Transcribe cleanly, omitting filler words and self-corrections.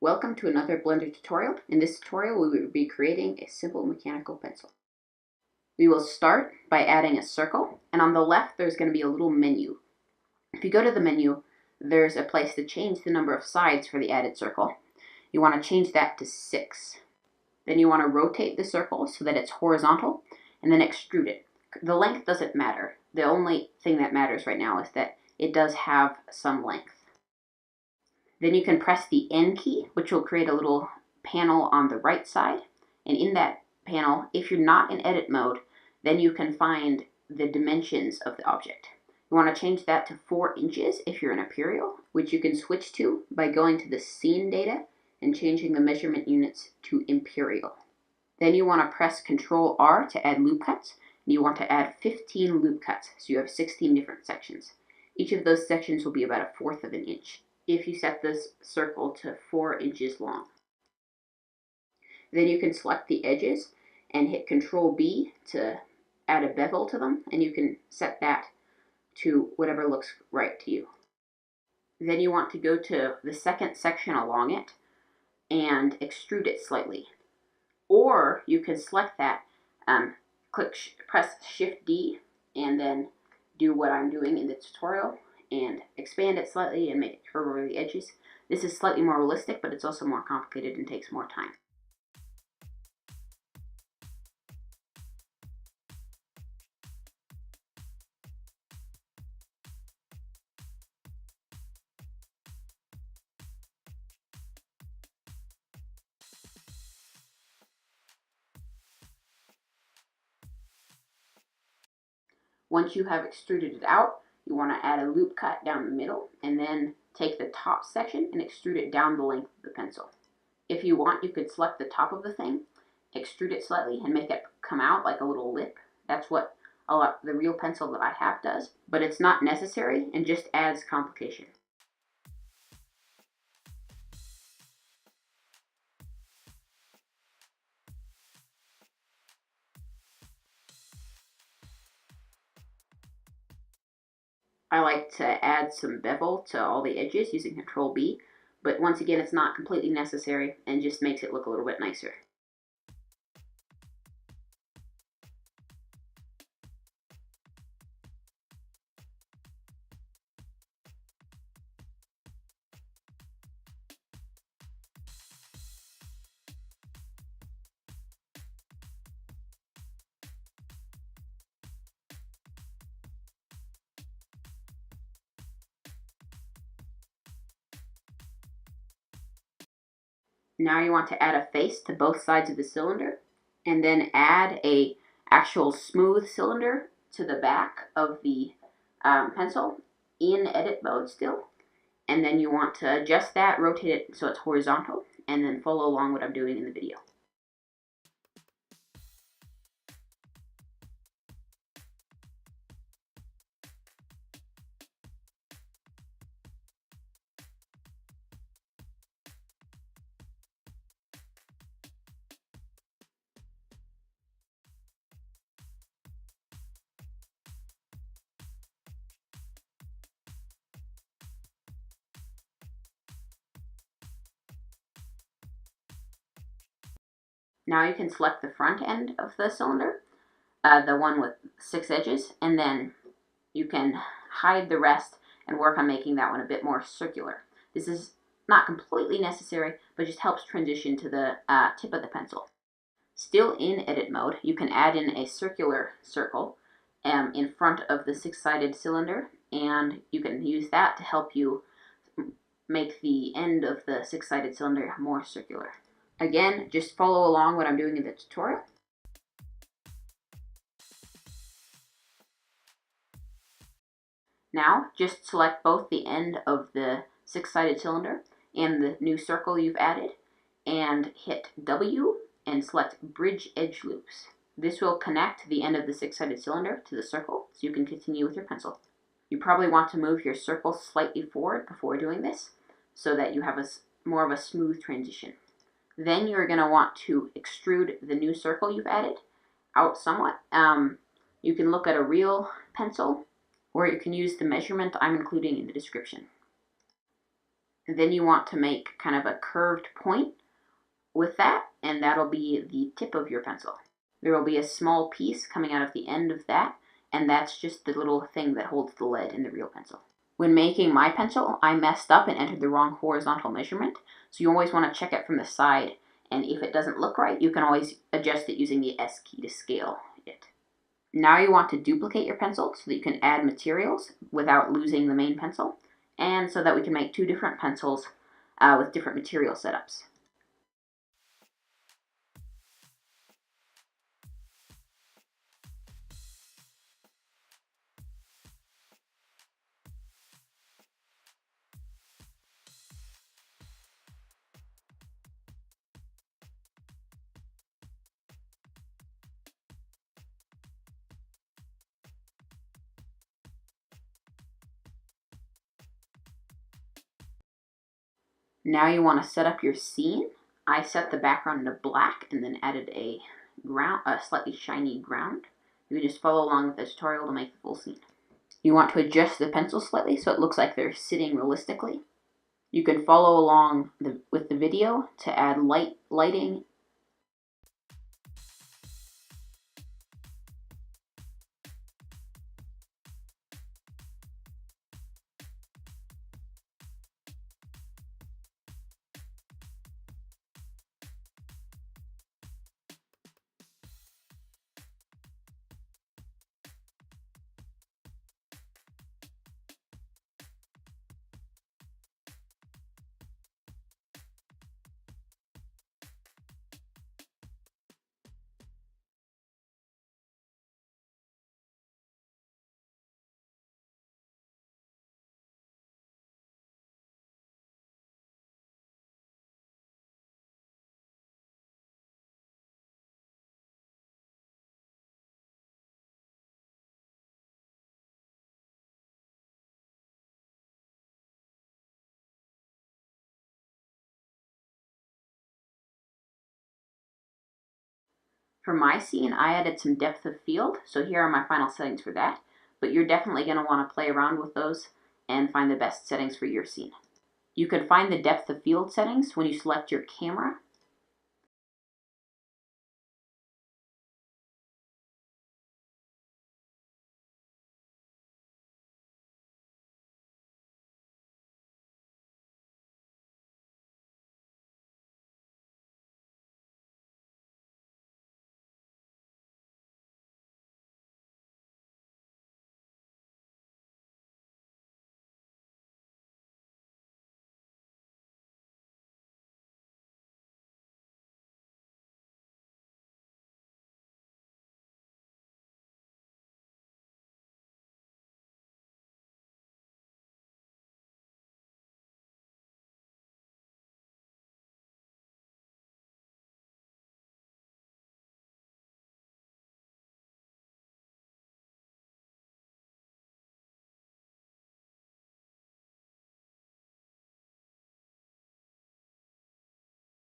Welcome to another Blender tutorial. In this tutorial we will be creating a simple mechanical pencil. We will start by adding a circle, and on the left there's going to be a little menu. If you go to the menu, there's a place to change the number of sides for the added circle. You want to change that to 6. Then you want to rotate the circle so that it's horizontal, and then extrude it. The length doesn't matter. The only thing that matters right now is that it does have some length. Then you can press the N key, which will create a little panel on the right side. And in that panel, if you're not in edit mode, then you can find the dimensions of the object. You want to change that to 4 inches if you're in Imperial, which you can switch to by going to the scene data and changing the measurement units to Imperial. Then you want to press Ctrl R to add loop cuts, and you want to add 15 loop cuts, so you have 16 different sections. Each of those sections will be about 1/4 of an inch if you set this circle to 4 inches long. Then you can select the edges and hit Ctrl B to add a bevel to them, and you can set that to whatever looks right to you. Then you want to go to the second section along it and extrude it slightly. Or you can select that, press Shift D and then do what I'm doing in the tutorial and expand it slightly and make it curve over the edges. This is slightly more realistic, but it's also more complicated and takes more time. Once you have extruded it out, you want to add a loop cut down the middle and then take the top section and extrude it down the length of the pencil. If you want, you could select the top of the thing, extrude it slightly, and make it come out like a little lip. That's what the real pencil that I have does, but it's not necessary and just adds complication. I like to add some bevel to all the edges using Ctrl B, but once again it's not completely necessary and just makes it look a little bit nicer. Now you want to add a face to both sides of the cylinder, and then add a actual smooth cylinder to the back of the pencil in edit mode still. And then you want to adjust that, rotate it so it's horizontal, and then follow along what I'm doing in the video. Now you can select the front end of the cylinder, the one with 6 edges, and then you can hide the rest and work on making that one a bit more circular. This is not completely necessary, but just helps transition to the tip of the pencil. Still in edit mode, you can add in a circular circle in front of the 6-sided cylinder, and you can use that to help you make the end of the 6-sided cylinder more circular. Again, just follow along what I'm doing in the tutorial. Now, just select both the end of the 6-sided cylinder and the new circle you've added, and hit W and select Bridge Edge Loops. This will connect the end of the 6-sided cylinder to the circle, so you can continue with your pencil. You probably want to move your circle slightly forward before doing this, so that you have more of a smooth transition. Then you're going to want to extrude the new circle you've added out somewhat. You can look at a real pencil, or you can use the measurement I'm including in the description. And then you want to make kind of a curved point with that, and that'll be the tip of your pencil. There will be a small piece coming out of the end of that, and that's just the little thing that holds the lead in the real pencil. When making my pencil, I messed up and entered the wrong horizontal measurement, so you always want to check it from the side, and if it doesn't look right, you can always adjust it using the S key to scale it. Now you want to duplicate your pencil so that you can add materials without losing the main pencil, and so that we can make two different pencils with different material setups. Now you want to set up your scene. I set the background to black and then added a slightly shiny ground. You can just follow along with the tutorial to make the full scene. You want to adjust the pencil slightly so it looks like they're sitting realistically. You can follow along with the video to add lighting. For my scene, I added some depth of field, so here are my final settings for that, but you're definitely going to want to play around with those and find the best settings for your scene. You can find the depth of field settings when you select your camera